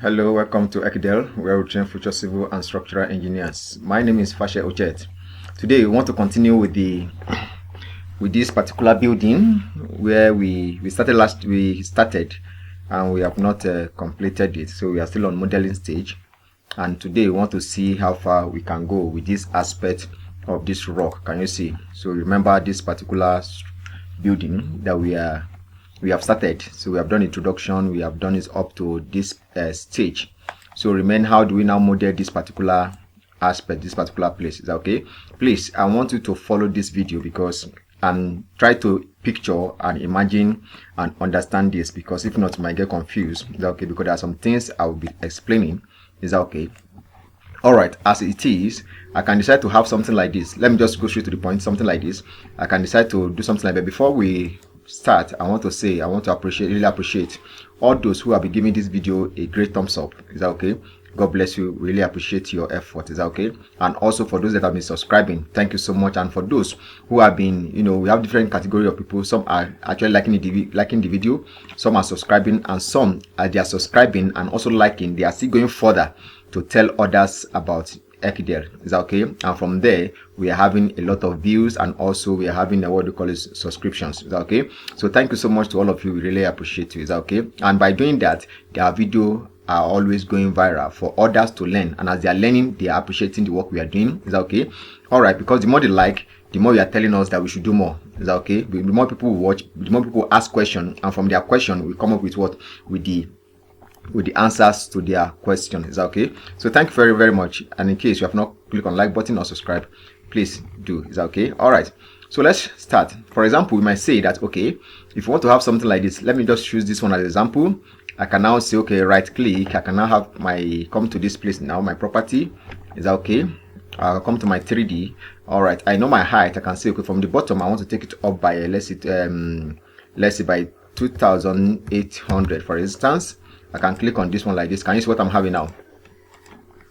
Hello, welcome to Ekidel, where we train future civil and structural engineers. My name is Fashe Ochet. Today we want to continue with this particular building where we started and we have not completed it, so we are still on modeling stage. And today we want to see how far we can go with this aspect of this rock. Can you see? So remember this particular building that we have started. So we have done introduction, we have done it up to this stage. So remain, how do we now model this particular aspect, this particular place? Is that okay? Please, I want you to follow this video because and try to picture and imagine and understand this, because if not you might get confused. Is that okay? Because there are some things I will be explaining. Is that okay? All right, as it is, I can decide to have something like this. Let me just go straight to the point. Something like this, I can decide to do something like that. Before we start, I want to really appreciate all those who have been giving this video a great thumbs up. Is that okay? God bless you. Really appreciate your effort. Is that okay? And also for those that have been subscribing, thank you so much. And for those who have been, we have different category of people. Some are actually liking the video, some are subscribing, and some they are subscribing and also liking. They are still going further to tell others about Ekidel. Is that okay? And from there we are having a lot of views, and also we are having what we call is subscriptions. Is that okay? So thank you so much to all of you. We really appreciate you. Is that okay? And by doing that, their video are always going viral for others to learn, and as they are learning, they are appreciating the work we are doing. Is that okay? All right, because the more they like, the more you are telling us that we should do more. Is that okay? The more people watch, the more people ask questions, and from their question we come up with what? With the answers to their question. Is that okay? So thank you very, very much. And in case you have not clicked on like button or subscribe, please do. Is that okay? All right, so let's start. For example, we might say that, okay, if you want to have something like this, let me just choose this one as an example. I can now say, okay, right click. I can now have come to this place now, my property. Is that okay? I'll come to my 3D. All right, I know my height. I can say, okay, from the bottom I want to take it up by let's say by 2800, for instance. I can click on this one like this. Can you see what I'm having now?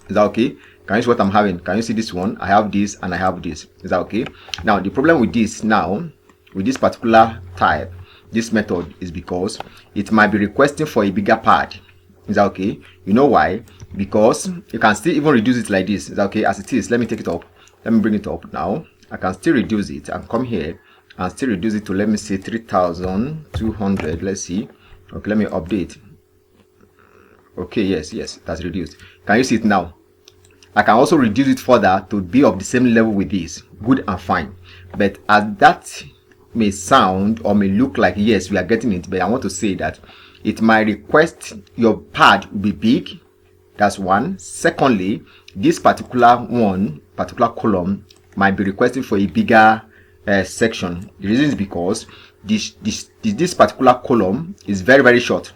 Is that okay? Can you see what I'm having? Can you see this one? I have this and I have this. Is that okay? Now the problem with this now, with this particular type, this method, is because it might be requesting for a bigger pad. Is that okay? You know why? Because you can still even reduce it like this. Is that okay? As it is, let me take it up. Let me bring it up now. I can still reduce it and come here and still reduce it to, let me say, 3200. Let's see. Okay, let me update. Okay, yes, that's reduced. Can you see it now? I can also reduce it further to be of the same level with this. Good and fine. But as that may sound or may look like, yes, we are getting it, but I want to say that it might request your pad will be big. That's one. Secondly, this particular column might be requesting for a bigger section. The reason is because this particular column is very, very short,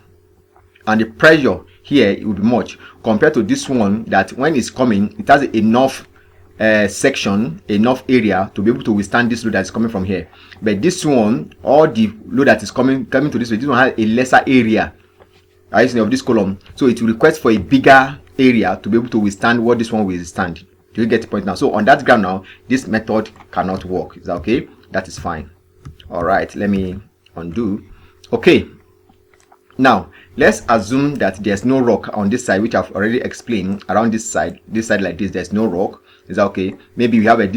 and the pressure here, it will be much compared to this one that when it's coming, it has enough section, enough area to be able to withstand this load that is coming from here. But this one, all the load that is coming to this way, this one has a lesser area of this column, so it will request for a bigger area to be able to withstand what this one will withstand. Do you get the point now? So on that ground now, this method cannot work. Is that okay? That is fine. All right, let me undo. Okay, now let's assume that there's no rock on this side, which I've already explained. Around this side like this, there's no rock. Is that okay? Maybe we have a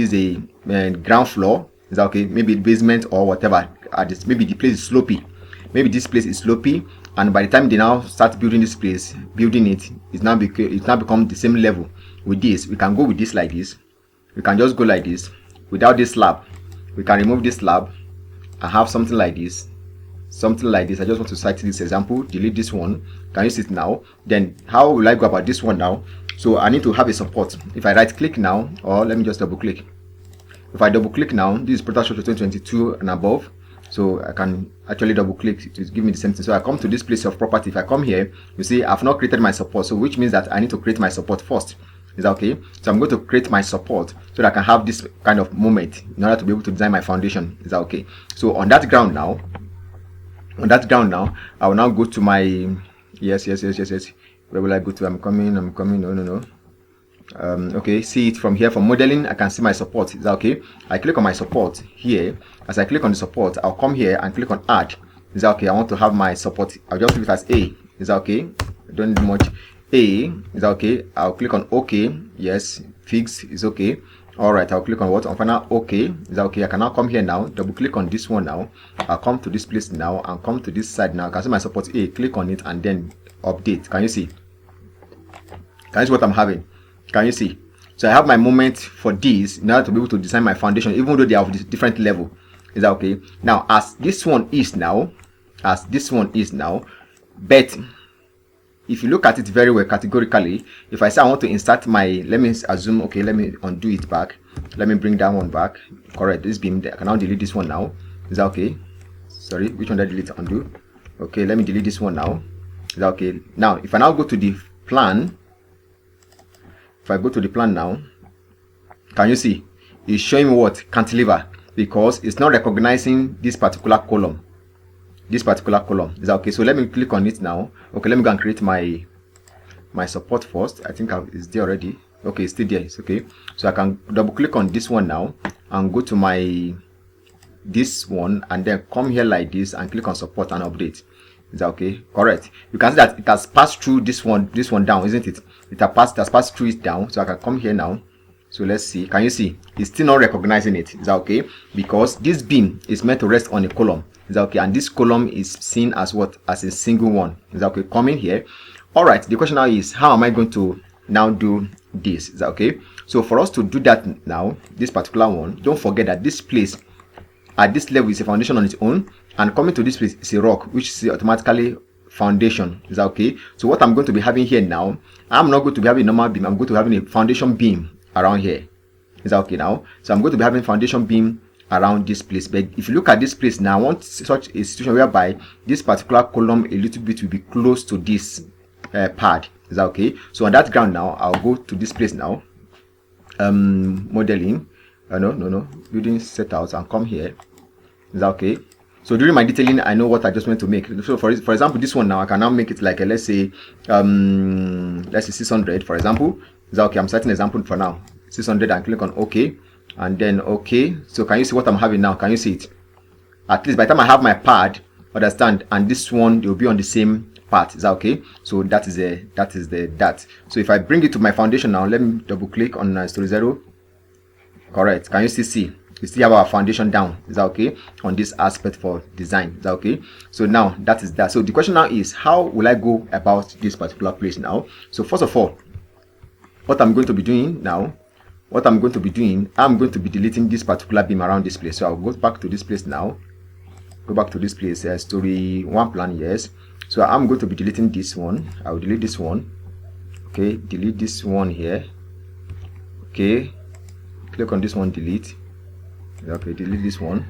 ground floor. Is that okay? Maybe basement or whatever. Maybe the place is slopy. Maybe this place is slopy, and by the time they now start building this place, it's now become the same level with this. We can go with this like this. We can just go like this without this slab. We can remove this slab and have something like this. Something like this. I just want to cite this example. Delete this one. Can you see it now? Then how will I go about this one now? So I need to have a support. If I right click now, or let me just double click. If I double click now, this is Protastructure 2022 and above, so I can actually double click to give me the same thing. So I come to this place of property. If I come here, you see I've not created my support, so which means that I need to create my support first. Is that okay? So I'm going to create my support so that I can have this kind of moment in order to be able to design my foundation. Is that okay? So on that ground now, I will now go to my yes. Where will I go to? I'm coming. No. Okay, see it from here. From modeling, I can see my support. Is that okay? I click on my support here. As I click on the support, I'll come here and click on add. Is that okay? I want to have my support. I'll just leave it as A. Is that okay? I don't need much. A. Is that okay? I'll click on OK. Yes, fix is okay. All right, I'll click on what? On final OK. Is that okay? I can now come here now, double click on this one now. I'll come to this place now and come to this side now. I can see my support A, click on it and then update. Can you see? Can you see what I'm having? Can you see? So I have my moment for this in order to be able to design my foundation, even though they are of this different level. Is that okay? Now, as this one is now, but if you look at it very well categorically, if I say I want to insert my, let me assume, okay, let me undo it back. Let me bring that one back. Correct, this beam, I can now delete this one now. Is that okay? Sorry, which one did I delete? Undo. Okay, let me delete this one now. Is that okay? Now, if I now go to the plan, if I go to the plan now, can you see? It's showing me what? Cantilever, because it's not recognizing this particular column. Is that okay? So let me click on it now. Okay, let me go and create my support first. I think it's there already. Okay, it's still there. It's okay. So I can double click on this one now and go to this one and then come here like this and click on support and update. Is that okay? Correct. You can see that it has passed through this one down, isn't it? It has passed through it down. So I can come here now. So let's see. Can you see? It's still not recognizing it. Is that okay? Because this beam is meant to rest on a column. Is that okay? And this column is seen as what? As a single one. Is that okay? Come in here. All right. The question now is, how am I going to now do this? Is that okay? So for us to do that now, this particular one, don't forget that this place at this level is a foundation on its own, and coming to this place is a rock, which is automatically foundation. Is that okay? So what I'm going to be having here now, I'm not going to be having a normal beam. I'm going to be having a foundation beam around here. Is that okay now? So I'm going to be having foundation beam around this place. But if you look at this place now, I want such a situation whereby this particular column a little bit will be close to this pad. Is that okay? So on that ground now, I'll go to this place now, modeling, no, building setouts, and come here. Is that okay? So during my detailing, I know what adjustment to make. So for example, this one now, I can now make it like a, let's say 600, for example. Is that okay? I'm setting an example for now, 600, and click on OK, and then OK. So can you see what I'm having now? Can you see it? At least by the time I have my pad, understand, and this one, they will be on the same part. Is that okay? So that is that. So if I bring it to my foundation now, let me double click on story 0. Correct. Can you still see? We still have our foundation down. Is that okay? On this aspect for design. Is that okay? So now that is that. So the question now is, how will I go about this particular place now? So first of all, what I'm going to be doing now, I'm going to be deleting this particular beam around this place. So I'll go back to this place now. Go back to this place, story 1 plan, yes. So I'm going to be deleting this one. I'll delete this one. Okay, delete this one here. Okay, click on this one, delete. Okay, delete this one.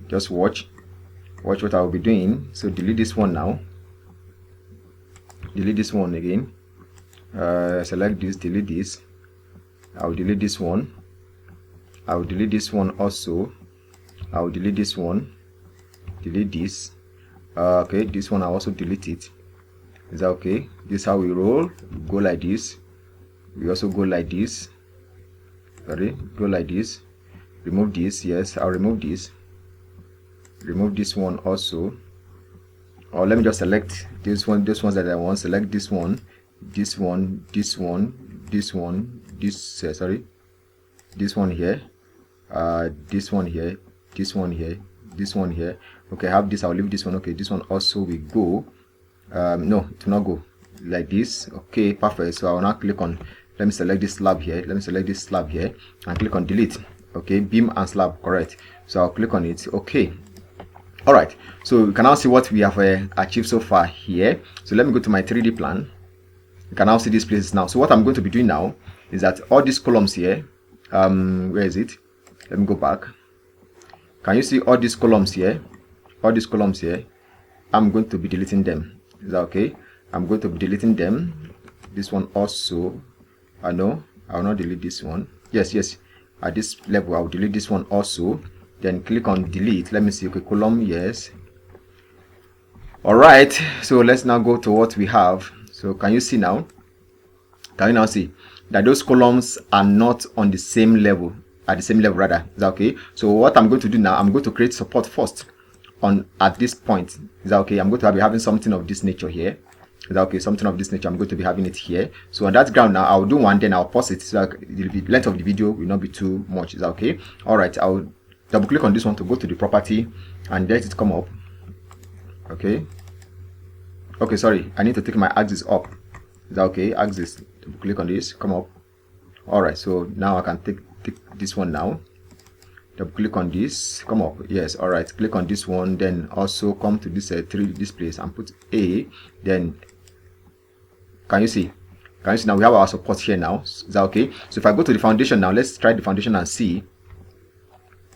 Just watch what I will be doing. So delete this one now. Delete this one again. Select this, delete this. I'll delete this one. I'll delete this one also. I'll delete this one. Delete this. Okay, this one I'll also delete it. Is that okay? This is how we roll. Go like this. We also go like this. Sorry, go like this. Remove this. Yes, I'll remove this. Remove this one also. Or let me just select this one. This ones that I want. Select this one. This one. This one. This one. Sorry. This one here. This one here. This one here. This one here. Okay, I have this. I'll leave this one. Okay, this one also will go. No, it will not go like this. Okay, perfect. So I will now click on. Let me select this slab here. Let me select this slab here and click on delete. Okay, beam and slab, correct. So I'll click on it. Okay. All right. So you can now see what we have achieved so far here. So let me go to my 3D plan. You can now see these places now. So what I'm going to be doing now is that all these columns here, where is it? Let me go back. Can you see all these columns here? All these columns here, I'm going to be deleting them. Is that okay? I'm going to be deleting them. This one also. No, I will not delete this one. Yes. At this level, I'll delete this one also. Then click on delete. Let me see. Okay, column, yes. All right. So let's now go to what we have. So can you see now? Can you now see that those columns are not on the same level? At the same level, rather. Is that okay? So what I'm going to do now, I'm going to create support first at this point. Is that okay? I'm going to be having something of this nature here. Is that okay? Something of this nature. I'm going to be having it here. So on that ground now, I'll do one, then I'll pause it so that the length of the video will not be too much. Is that okay? All right. I'll double click on this one to go to the property and let it come up. Okay. Okay, sorry. I need to take my axis up. Is that okay? Axis. Double click on this. Come up. All right. So now I can take this one now. Double click on this, come up. Yes, all right. Click on this one, then also come to this 3D displays and put A. Then can you see now we have our support here now? Is that okay? So if I go to the foundation now, let's try the foundation and see.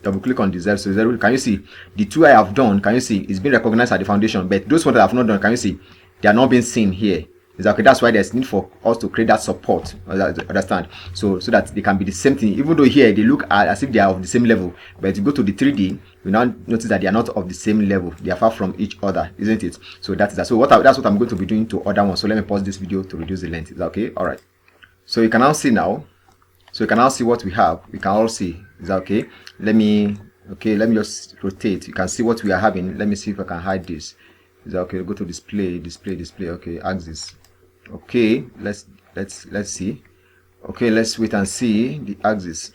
Double click on the zero. So zero, can you see the two I have done? Can you see it's been recognized at the foundation, but those ones that I have not done, can you see they are not being seen here? Is that okay? That's why there's need for us to create that support. Understand? So that they can be the same thing. Even though here they look as if they are of the same level, but if you go to the 3D, you now notice that they are not of the same level. They are far from each other, isn't it? So that's that. So that's what I'm going to be doing to other ones. So let me pause this video to reduce the length. Is that okay? All right. So you can now see now. So you can now see what we have. We can all see. Is that okay? Let me just rotate. You can see what we are having. Let me see if I can hide this. Is that okay? Go to display. Okay, axis. Okay, let's see. Okay, let's wait and see the axis.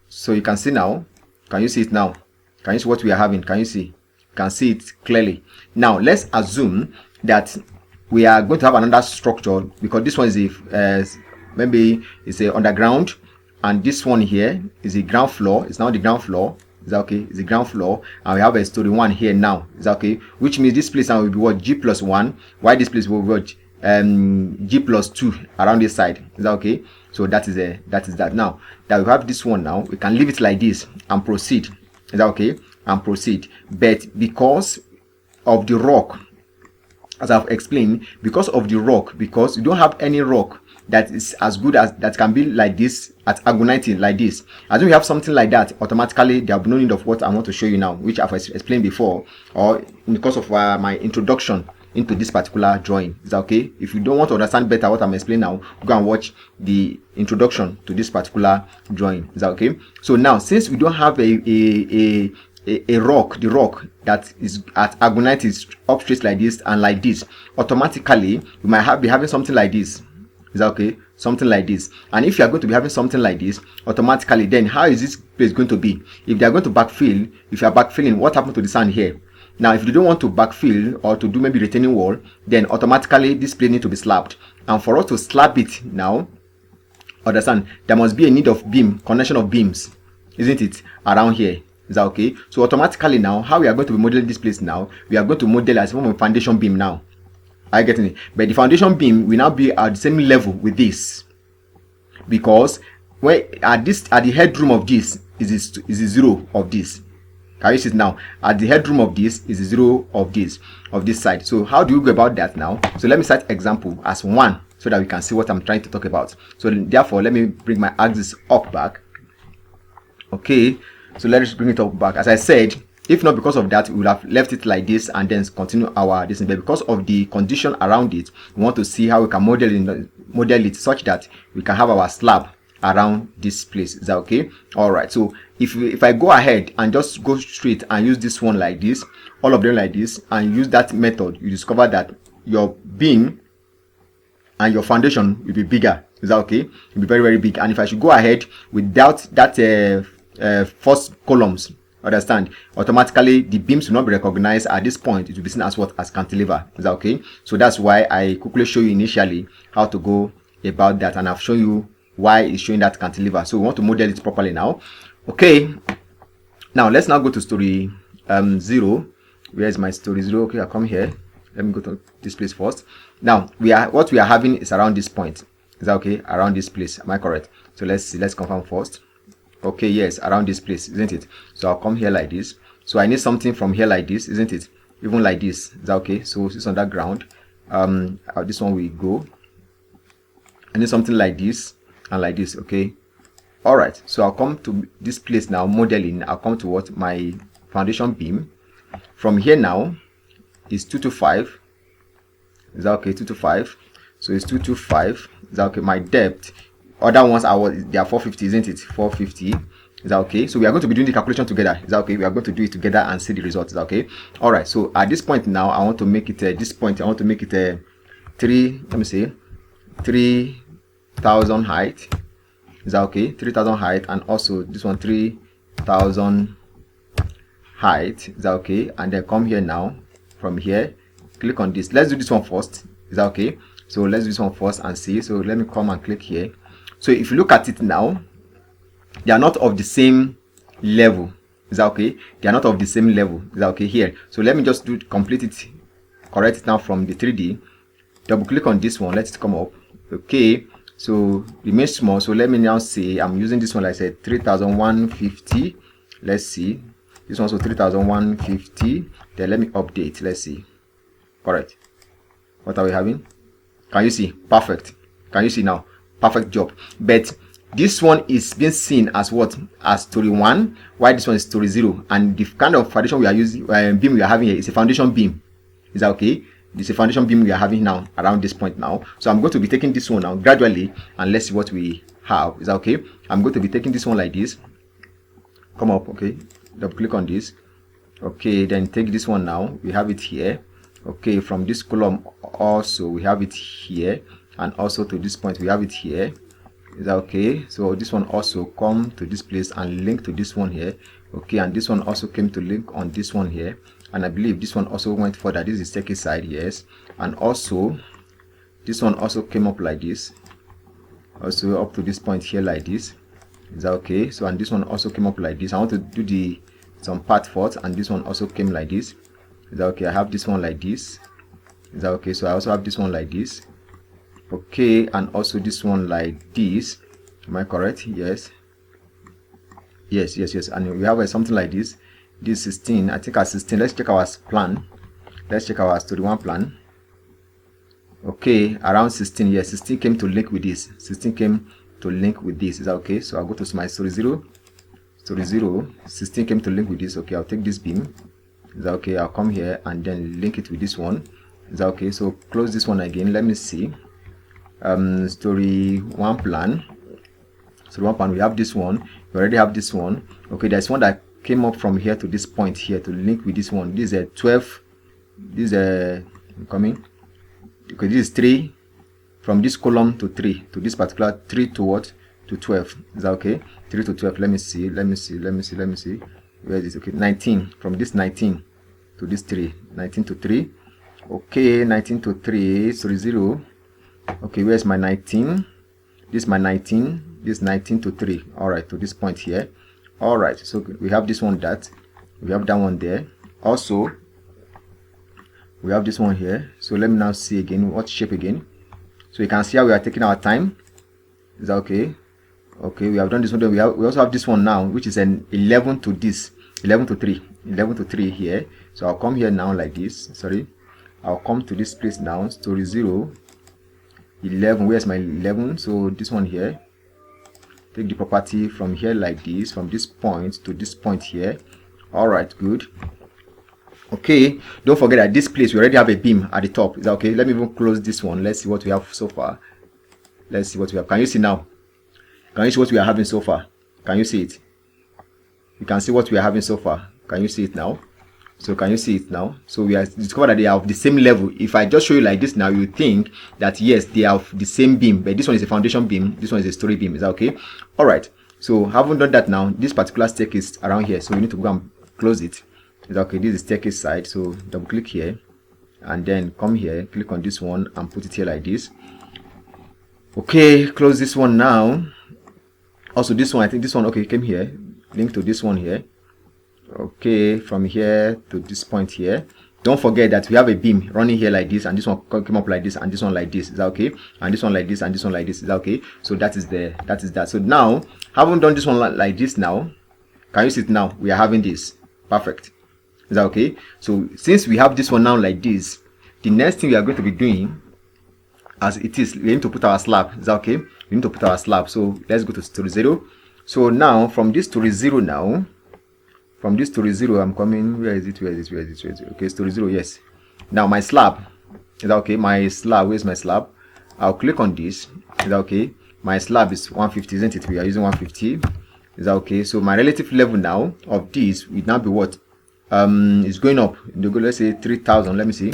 So you can see now. Can you see it now? Can you see what we are having? Can you see? You can see it clearly. Now let's assume that we are going to have another structure, because this one is maybe it's a underground, and this one here is a ground floor. It's now the ground floor. Is that okay? It's the ground floor, and we have a story 1 here now. Is that okay? Which means this place now will be what, G+1. Why this place will be what, G+2 around this side. Is that okay? So that is that. Now that we have this one now, we can leave it like this and proceed. Is that okay? And proceed. But because of the rock, as I've explained, because of the rock, because you don't have any rock that is as good as that can be like this at agonizing like this. As we have something like that, automatically there will be no need of what I want to show you now, which I've explained before, or in the course of my introduction into this particular drawing. Is that okay? If you don't want to understand better what I'm explaining now, go and watch the introduction to this particular drawing. Is that okay? So now, since we don't have a rock, the rock that is at agonizing up straight like this and like this, automatically we might be having something like this. Is that okay? Something like this. And if you are going to be having something like this, automatically, then how is this place going to be? If they are going to backfill, if you are backfilling, what happened to the sand here? Now, if you don't want to backfill or to do maybe retaining wall, then automatically this place needs to be slabbed. And for us to slab it now, understand, there must be a need of beam, connection of beams, isn't it, around here? Is that okay? So automatically now, how we are going to be modeling this place now, we are going to model as a foundation beam now. Are you getting it? But the foundation beam will now be at the same level with this, because where at the headroom of this is the zero of this. Can you see it now? At the headroom of this is the zero of this side. So how do you go about that now? So let me start example as 1 so that we can see what I'm trying to talk about. So therefore, let me bring my axis up back. Okay, so let us bring it up back. As I said, if not because of that, we would have left it like this and then continue our this. But because of the condition around it, we want to see how we can model it such that we can have our slab around this place. Is that okay? All right. So if I go ahead and just go straight and use this one like this, all of them like this, and use that method, you discover that your beam and your foundation will be bigger. Is that okay? It will be very, very big. And if I should go ahead without that first columns, understand, automatically the beams will not be recognized at this point. It will be seen as what, as cantilever. Is that okay? So that's why I quickly show you initially how to go about that, and I've shown you why it's showing that cantilever. So we want to model it properly now. Okay, now let's now go to story 0. Where is my story 0? Okay, I'll come here. Let me go to this place first. Now what we are having is around this point. Is that okay? Around this place, am I correct? So let's see, let's confirm first. Okay, yes, around this place, isn't it? So I'll come here like this. So I need something from here like this, isn't it? Even like this. Is that okay? So it's on that ground. This one will go. I need something like this and like this. Okay. All right. So I'll come to this place now, modeling. I'll come to what, my foundation beam. From here now is 225. Is that okay? 225. So it's 225. Is that okay? My depth. Other ones they are 450, isn't it? 450. Is that okay? So we are going to be doing the calculation together. Is that okay? We are going to do it together and see the results. Is that okay? All right. So at this point now, I want to make it this point. I want to make it let me see, 3000 height. Is that okay? 3000 height, and also this one 3000 height. Is that okay? And then come here now. From here, click on this. Let's do this one first. Is that okay? So let's do this one first and see. So let me come and click here. So if you look at it now, they are not of the same level. Is that okay? They are not of the same level. Is that okay? Here. So let me just complete it, correct it now from the 3D. Double click on this one. Let it come up. Okay. So remain small. So let me now say I'm using this one, like I said, 3150. Let's see. This one also 3150. Then let me update. Let's see. Correct. What are we having? Can you see? Perfect. Can you see now? Perfect job. But this one is being seen as what? As story 1, while this one is story 0. And the kind of foundation we are using, beam we are having here is a foundation beam. Is that okay? This is a foundation beam we are having now around this point now. So I'm going to be taking this one now gradually, and let's see what we have. Is that okay? I'm going to be taking this one like this. Come up, okay. Double click on this. Okay, then take this one now. We have it here. Okay, from this column also we have it here, and also to this point we have it here. Is that okay? So this one also come to this place and link to this one here. Okay, and this one also came to link on this one here, and I believe this one also went further. This is the second side, yes, and also this one also came up like this, also up to this point here like this. Is that okay? So and this one also came up like this. I want to do some part first, and this one also came like this. Is that okay? I have this one like this. Is that okay? So I also have this one like this. Okay, and also this one like this. Am I correct? Yes. Yes. And we have something like this. This 16. I think at 16. Let's check our plan. Let's check our story 1 plan. Okay, around 16. Yes, 16 came to link with this. 16 came to link with this. Is that okay? So I'll go to my story 0. Story 0. 16 came to link with this. Okay, I'll take this beam. Is that okay? I'll come here and then link it with this one. Is that okay? So close this one again. Let me see. Story 1 plan. Story 1 plan. We have this one. We already have this one. Okay, there's one that came up from here to this point here to link with this one. This is a 12. This is a coming. Okay, this is 3 from this column to 3 to this particular 3 to what? To 12. Is that okay? 3 to 12. Let me see. Where is this? Okay, 19 from this 19 to this 3. 19 to 3. Okay, 19 to 3. Sorry, 0. Okay, where's my 19? This is my 19. This 19 to 3. All right, to this point here. All right, so we have this one, that we have that one there. Also, we have this one here. So let me now see again what shape again. So you can see how we are taking our time. Is that okay? Okay, we have done this one. We also have this one now, which is an 11 to this, 11 to 3, 11 to 3 here. So I'll come here now like this. Sorry, I'll come to this place now. Story 0, 11. Where's my 11? So this one here. Take the property from here like this, from this point to this point here. All right, good. Okay, don't forget that this place we already have a beam at the top. Is that okay? Let me even close this one. Let's see what we have so far. Let's see what we have. Can you see now? Can you see what we are having so far? Can you see it? You can see what we are having so far. Can you see it now? So can you see it now? So we have discovered that they are of the same level. If I just show you like this now, you think that yes, they are of the same beam, but this one is a foundation beam, this one is a story beam. Is that okay? All right. So having done that now, this particular staircase around here, so we need to go and close it. Is that okay? This is the staircase side. So double click here, and then come here, click on this one and put it here like this. Okay, close this one now. Also this one, I think this one, okay, came here, link to this one here. Okay, from here to this point here. Don't forget that we have a beam running here like this, and this one came up like this, and this one like this. Is that okay? And this one like this, and this one like this. Is that okay? So that is that. So now, having done this one like this now, can you see it now? We are having this. Perfect. Is that okay? So since we have this one now like this, the next thing we are going to be doing, as it is, we need to put our slab. Is that okay? We need to put our slab. So let's go to story 0. So now from this story 0 now, from this story 0, I'm coming. Where is it? Okay, story 0. Yes. Now my slab. Is that okay? My slab. Where's my slab? I'll click on this. Is that okay? My slab is 150, isn't it? We are using 150. Is that okay? So my relative level now of this will now be what? It's going up. Let's say 3000. Let me see.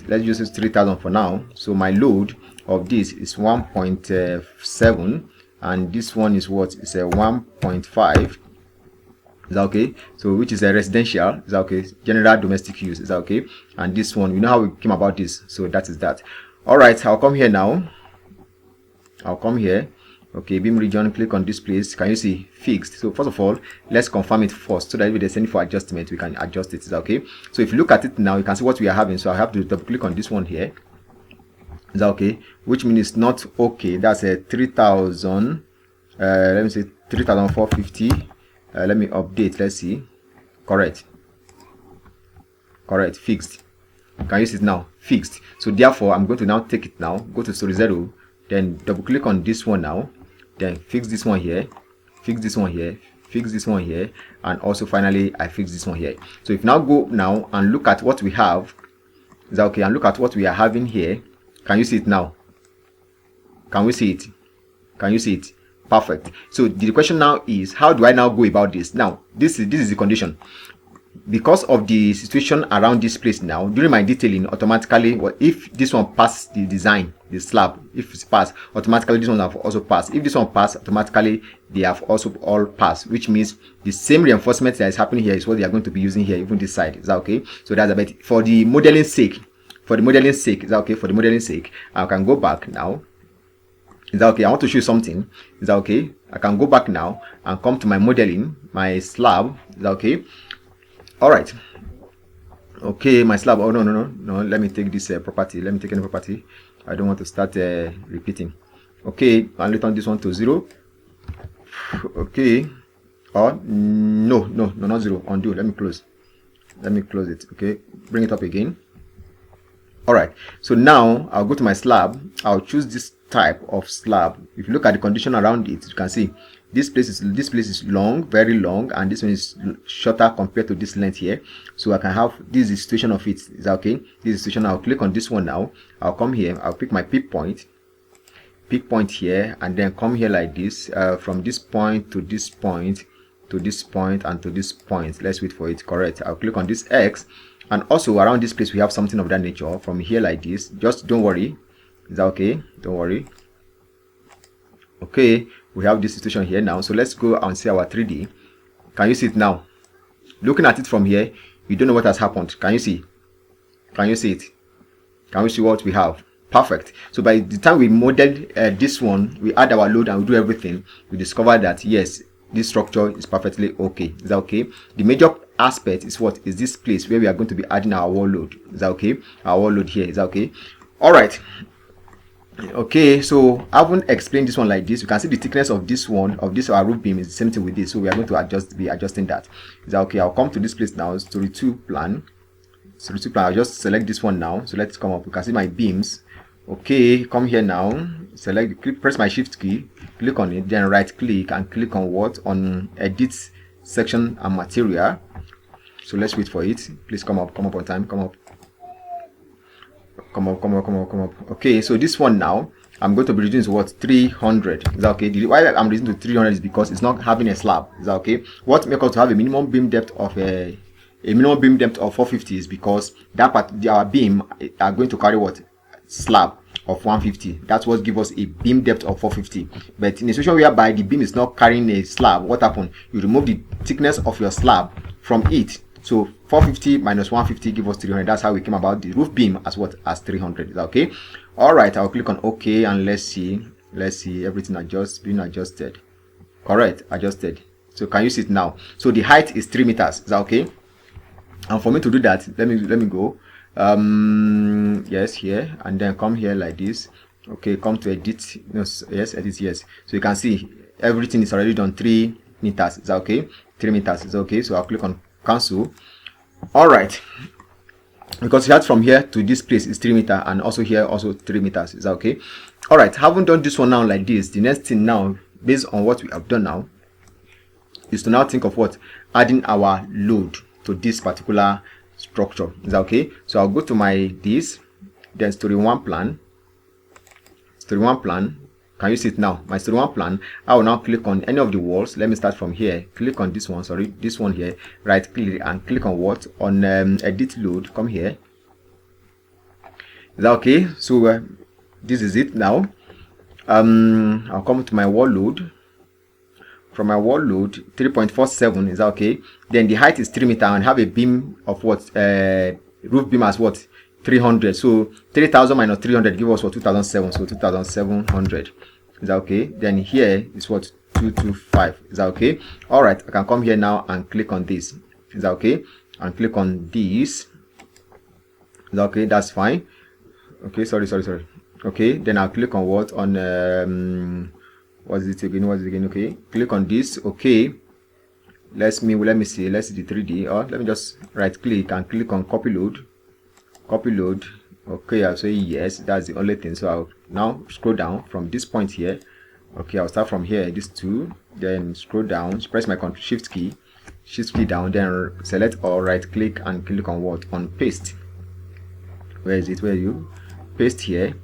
let's use this 3000 for now. So my load of this is 1.7, and this one is what is a 1.5. Is that okay? So which is a residential, is that okay? General domestic use, is that okay? And this one, you know how we came about this, so that is that. All right, I'll come here now. I'll come here. Okay, beam region, click on this place. Can you see fixed? So first of all, let's confirm it first, so that if there's any for adjustment, we can adjust it. Is that okay? So if you look at it now, you can see what we are having. So I have to double click on this one here. Is that okay? Which means it's not okay. That's a 3000. Let me say 3450. Let me update. Let's see. Correct. Correct. Fixed. Can you see it now? Fixed. So therefore, I'm going to now take it now. Go to story 0. Then double click on this one now. Then fix this one here. Fix this one here. Fix this one here. And also finally, I fix this one here. So if now go now and look at what we have. Is that okay? And look at what we are having here. Can you see it now? Can we see it? Can you see it? Perfect. So the question now is, how do I now go about this? Now, this is the condition. Because of the situation around this place now, during my detailing, automatically, well, if this one passes the design, the slab, if it's passed, automatically this one have also passed. If this one passed, automatically they have also all passed, which means the same reinforcement that is happening here is what they are going to be using here, even this side. Is that okay? So that's a bit for the modeling sake. For the modeling sake, is that okay? For the modeling sake, I can go back now. Is that okay? I want to show you something. Is that okay? I can go back now and come to my modeling, my slab. Is that okay? All right. Okay, my slab. Oh no. Let me take this property. Let me take any property. I don't want to start repeating. Okay, I'll return this one to 0. Okay. Oh no, not 0. Undo. Let me close. Let me close it. Okay, bring it up again. All right. So now I'll go to my slab. I'll choose this type of slab. If you look at the condition around it, you can see this place is long, very long, and this one is shorter compared to this length here. So I can have this is the situation of it. Is that okay? This is the situation. I'll click on this one now. I'll come here. I'll pick my peak point here, and then come here like this. From this point to this point to this point and to this point. Let's wait for it. Correct. I'll click on this X, and also around this place we have something of that nature. From here like this. Just don't worry. Is that okay? Don't worry. Okay, we have this situation here now. So let's go and see our 3D. Can you see it now? Looking at it from here, you don't know what has happened. Can you see? Can you see it? Can we see what we have? Perfect. So by the time we modeled this one, we add our load and we do everything, we discover that yes, this structure is perfectly okay. Is that okay? The major aspect is what is this place where we are going to be adding our wall load. Is that okay? Our wall load here. Is that okay? All right. Okay, so I haven't explained this one like this. You can see the thickness of this one, of this our roof beam is the same thing with this. So we are going to be adjusting that. Is that okay? I'll come to this place now. Story 2 plan. Story 2 plan. I'll just select this one now. So let's come up. You can see my beams. Okay, come here now. Select, press my shift key, click on it, then right click and click on what? On edit section and material. So let's wait for it. Please come up on time. Come up. Okay, so this one now I'm going to be reducing to what? 300. Is that okay? Why I'm reducing to 300 is because it's not having a slab. Is that okay? What makes us to have a minimum beam depth of 450 is because that part, our beam are going to carry what? Slab of 150. That's what gives us a beam depth of 450. But in a situation whereby the beam is not carrying a slab, what happens? You remove the thickness of your slab from it. So 450 minus 150 give us 300. That's how we came about the roof beam as what? As 300. Is that okay? All right. I'll click on OK and let's see. Let's see everything being adjusted. Correct. Adjusted. So can you see it now? So the height is 3 meters. Is that okay? And for me to do that, let me go. Yes, here and then come here like this. Okay, come to edit. No, yes, edit. Yes. So you can see everything is already done 3 meters. Is that okay? 3 meters is okay. So I'll click on cancel. All right, because that from here to this place is 3 meters, and also here also 3 meters. Is that okay? All right, haven't done this one now like this. The next thing now, based on what we have done now, is to now think of what? Adding our load to this particular structure. Is that okay? So I'll go to my this, then story 1 plan. Story 1 plan. Can you see it now? My story 1 plan. I will now click on any of the walls. Let me start from here. Click on this one. Sorry, this one here. Right click and click on what? On edit load. Come here. Is that okay? So this is it now. I'll come to my wall load. From my wall load, 3.47, is that okay? Then the height is 3 meters and have a beam of what? Roof beam as what? 300. So 3000 minus 300 give us what? 2007. So 2700. Is that okay? Then here is what? 225. Is that okay? All right. I can come here now and click on this. Is that okay? And click on this. Is that okay? That's fine. Okay. Sorry. Okay. Then I'll click on what? On what's it again? Okay, click on this. Okay, let me see. Let's see the 3D. Or let me just right click and click on copy load. Okay, I'll say yes. That's the only thing. So I'll now scroll down from this point here. Okay, I'll start from here, this two, then scroll down, press my shift key down, then select or right click and click on what? On paste. Where is it? Where are you? Paste here.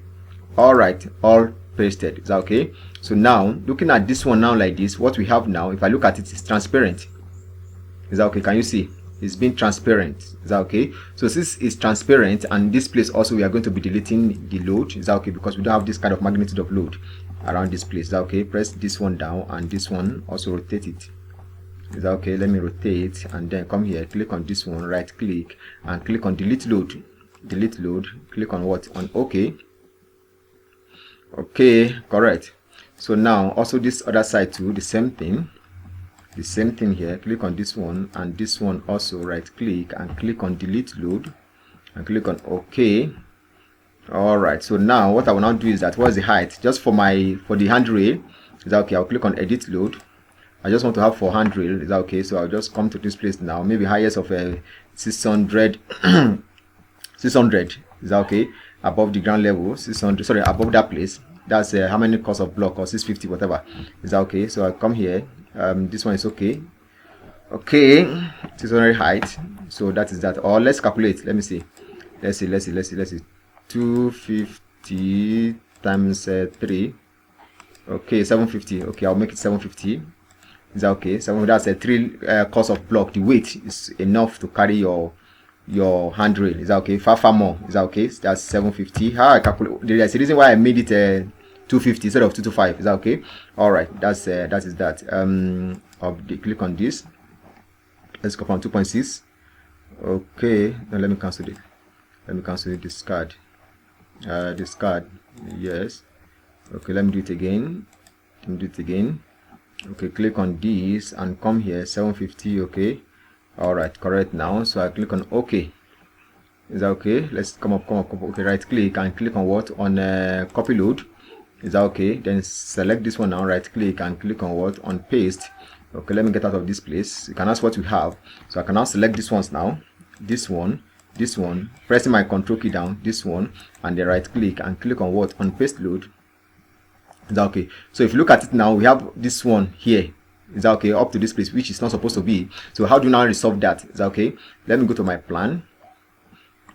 All right, all pasted. Is that okay? So now looking at this one now like this, what we have now, if I look at it, is transparent. Is that okay? Can you see? It's been transparent. Is that okay? So since it's transparent, and this place also we are going to be deleting the load. Is that okay? Because we don't have this kind of magnitude of load around this place. Is that okay? Press this one down and this one, also rotate it. Is that okay? Let me rotate and then come here, click on this one, right click and click on delete load. Click on what? On OK. Okay, correct. So now also this other side too, the same thing here. Click on this one and this one also, right click and click on delete load and click on OK. All right, so now what I will now do is that, what's the height just for the handrail? Is that okay? I'll click on edit load. I just want to have for handrail. Is that okay? So I'll just come to this place now, maybe highest of 600 600. Is that okay? Above the ground level, 600, sorry, above that place. That's how many cost of block, or 650, whatever. Is that okay? So I come here. This one is okay. 600 height. So that is that. Or let's calculate. Let me see. Let's see. 250 times 3. Okay, 750. Okay, I'll make it 750. Is that okay? So that's a 3 cost of block. The weight is enough to carry your handrail. Is that okay? Far more. Is that okay? That's 750. How I calculate? There's a reason why I made it 250 instead of 225. Is that okay? All right. That is that. I'll click on this. Let's go from 2.6. Okay. Now let me cancel it. Discard. Discard. Yes. Okay. Let me do it again. Okay. Click on this and come here. 750. Okay. All right, correct now. So I click on OK. Is that okay? Let's come up. Okay, right click and click on what? On copy load. Is that okay? Then select this one now, right click and click on what? On paste. Okay, let me get out of this place. You can ask what you have. So I can now select these ones now. This one, pressing my control key down, this one, and then right click and click on what? On paste load. Is that okay? So if you look at it now, we have this one here. Is that okay? Up to this place, which is not supposed to be. So how do you now resolve that? Is that okay? Let me go to my plan.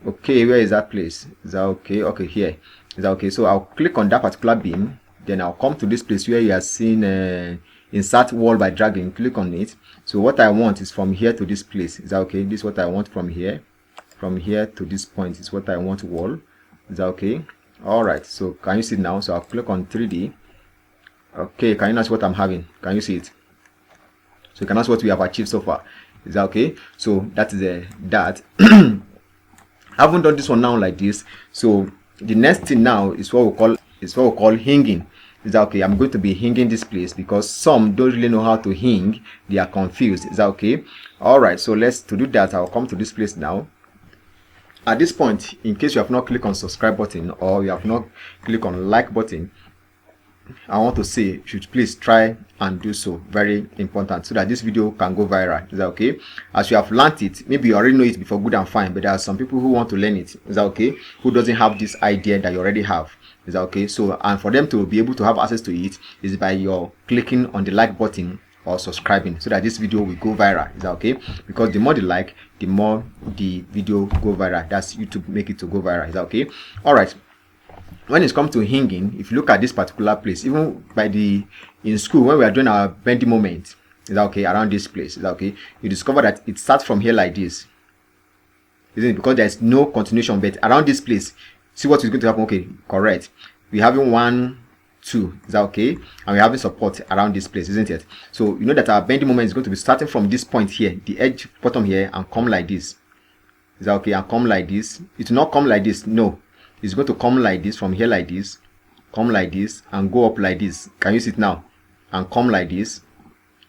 Okay, where is that place? Is that okay? Okay, here. Is that okay? So I'll click on that particular beam. Then I'll come to this place where you are seeing insert wall by dragging. Click on it. So what I want is from here to this place. Is that okay? This is what I want from here. From here to this point is what I want wall. Is that okay? All right. So can you see now? So I'll click on 3D. Okay, can you notice what I'm having? Can you see it? So you can ask what we have achieved so far. Is that okay? So that is that. I haven't done this one now like this. So the next thing now is what we call hinging. Is that okay? I'm going to be hinging this place because some don't really know how to hing. They are confused. Is that okay? All right. So to do that, I'll come to this place now. At this point, in case you have not clicked on subscribe button or you have not clicked on like button, I want to say you should please try and do so. Very important, so that this video can go viral. Is that okay? As you have learned it, maybe you already know it before, good and fine, but there are some people who want to learn it. Is that okay? Who doesn't have this idea that you already have. Is that okay? So, and for them to be able to have access to it is by your clicking on the like button or subscribing, so that this video will go viral. Is that okay? Because the more they like, the more the video go viral. That's YouTube make it to go viral. Is that okay? All right. When it comes to hinging, if you look at this particular place, even in school when we are doing our bending moment, is that okay? Around this place, is that okay? You discover that it starts from here like this, isn't it? Because there's no continuation, but around this place, See what is going to happen. Okay, correct. We're having 1, 2. Is that okay? And we're having support around this place, isn't it? So you know that our bending moment is going to be starting from this point here, the edge bottom here, and come like this. Is that okay? And come like this. It will not come like this. No, it's going to come like this, from here like this, come like this, and go up like this. Can you see it now? And come like this,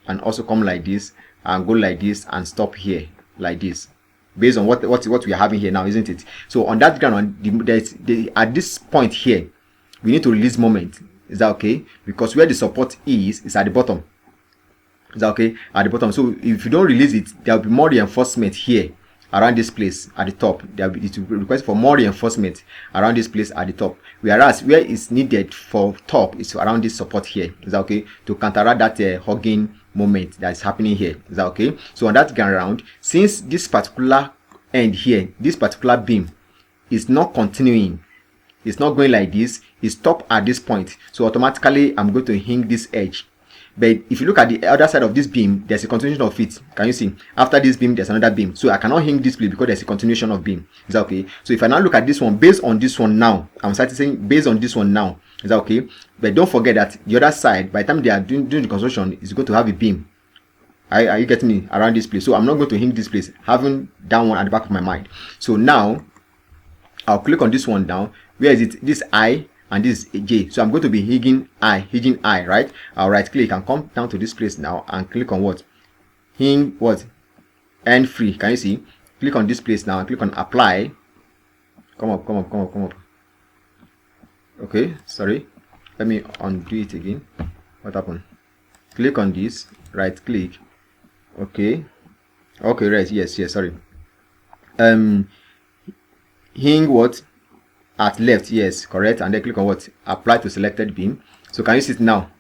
and also come like this, and go like this, and stop here like this, based on what we are having here now, isn't it? So on that ground, at this point here, we need to release moment. Is that okay? Because where the support is at the bottom. Is that okay? At the bottom. So if you don't release it, there will be more reinforcement here around this place at the top. It will be request for more reinforcement around this place at the top. Whereas where it's needed for top is around this support here. Is that okay? To counteract that hugging moment that is happening here. Is that okay? So on that ground, since this particular end here, this particular beam is not continuing, it's not going like this, it's stop at this point, so automatically I'm going to hang this edge. But if you look at the other side of this beam, there's a continuation of it. Can you see? After this beam, there's another beam, so I cannot hang this place because there's a continuation of beam. Is that okay? So if I now look at this one, based on this one now, I'm starting saying based on this one now. Is that okay? But don't forget that the other side, by the time they are doing the construction, is going to have a beam. Are you getting me? Around this place. So I'm not going to hang this place, having that one at the back of my mind. So now I'll click on this one down. Where is it? This I and this J. So I'm going to be hinging I, right? I'll right click and come down to this place now and click on what? Hing what? End free. Can you see? Click on this place now and click on apply. Come up. Okay, sorry. Let me undo it again. What happened? Click on this, right click. Okay, right, yes, sorry. Hing what? At left, yes, correct. And then click on what? Apply to selected beam. So can you see it now?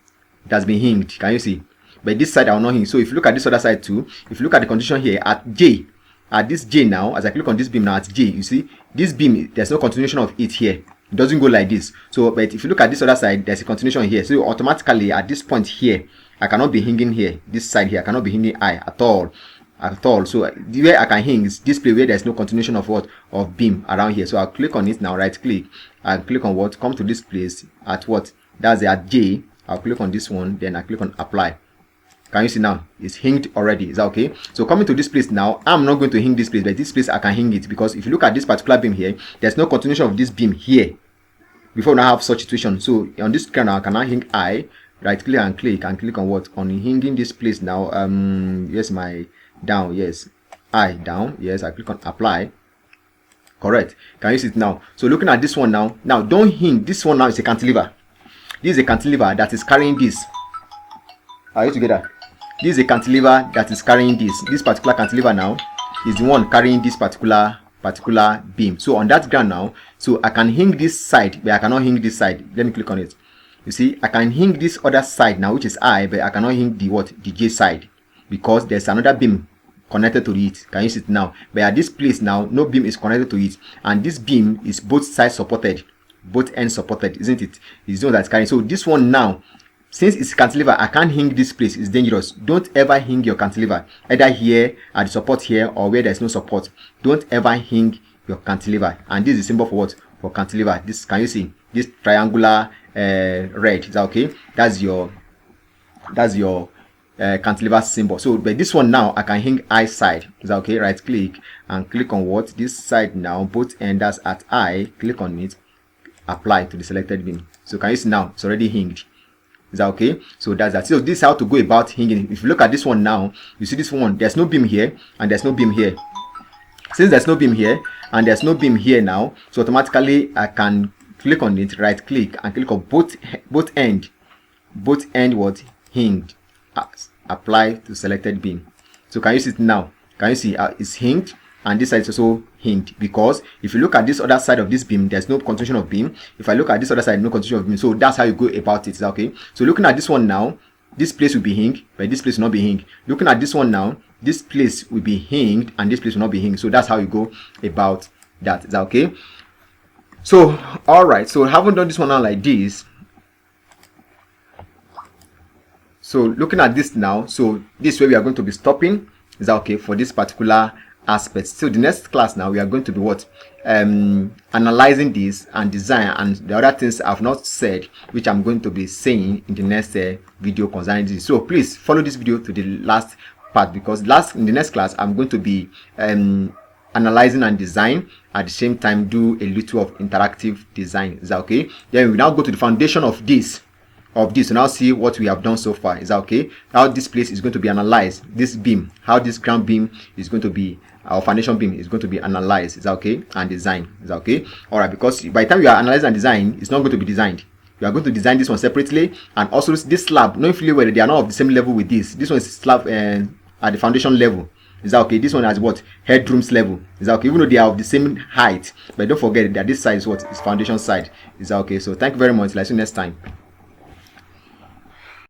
It has been hinged. Can you see? But this side I will not hing. So if you look at this other side too, if you look at the condition here at J, at this J now, as I click on this beam now at J, you see this beam, there's no continuation of it here. It doesn't go like this. So but if you look at this other side, there's a continuation here. So automatically at this point here, I cannot be hinging here. This side here, I cannot be hinging I at all. So the way I can hang is this place where there's no continuation of what? Of beam around here. So I'll click on it now, right click, and click on what? Come to this place at what? That's at J. I'll click on this one, then I click on apply. Can you see now? It's hinged already. Is that okay? So coming to this place now, I'm not going to hang this place, but this place I can hang it, because if you look at this particular beam here, there's no continuation of this beam here before we now have such situation. So on this kind I cannot hang I, right click and click on what? On hanging this place now. Yes, my down, yes, I down, yes, I click on apply. Correct. Can you see it now? So looking at this one now, don't hang this one. Now is a cantilever. This is a cantilever that is carrying this. Are you together? This is a cantilever that is carrying this particular cantilever now is the one carrying this particular beam. So on that ground now, so I can hang this side, but I cannot hang this side. Let me click on it. You see, I can hang this other side now, which is I, but I cannot hang the what? The J side, because there's another beam connected to it. Can you see it now? But at this place now, no beam is connected to it, and this beam is both sides supported, both ends supported, isn't it? It's the one that's carrying. So this one now, since it's cantilever, I can't hang this place. It's dangerous. Don't ever hang your cantilever, either here at the support here or where there's no support. Don't ever hang your cantilever. And this is the symbol for what? For cantilever. This, can you see this triangular red? Is that okay? That's your cantilever symbol. So but this one now I can hang I side. Is that okay? Right click and click on what? This side now, both enders at I, click on it, apply to the selected beam. So can you see now? It's already hinged. Is that okay? So that's that. So this is how to go about hinging. If you look at this one now, you see this one, there's no beam here and there's no beam here. Since there's no beam here and there's no beam here now, so automatically I can click on it, right click and click on both end what? Hinged. Apply to selected beam. So can you see it now? Can you see it's hinged, and this side is also hinged, because if you look at this other side of this beam, there's no continuation of beam. If I look at this other side, no continuation of beam. So that's how you go about it. Is that okay? So looking at this one now, this place will be hinged, but this place will not be hinged. Looking at this one now, this place will be hinged and this place will not be hinged. So that's how you go about that. Is that okay? So all right, so I haven't done this one now like this. So looking at this now, so this way we are going to be stopping. Is that okay? For this particular aspects. So the next class now we are going to be what, analyzing this and design and the other things I've not said, which I'm going to be saying in the next video concerning this. So please follow this video to the last part, because in the next class I'm going to be analyzing and design, at the same time do a little of interactive design. Is that okay? Then we now go to the foundation of this to now see what we have done so far. Is that okay? How this place is going to be analyzed, this beam, how this ground beam is going to be, our foundation beam is going to be analyzed. Is that okay? And design. Is that okay? All right, because by the time you are analyzing and design, it's not going to be designed. You are going to design this one separately, and also this slab, knowing fully well they are not of the same level with this. This one is slab at the foundation level. Is that okay? This one has what, headrooms level. Is that okay? Even though they are of the same height, but don't forget that this side is what, is foundation side. Is that okay? So thank you very much. Till I see you next time.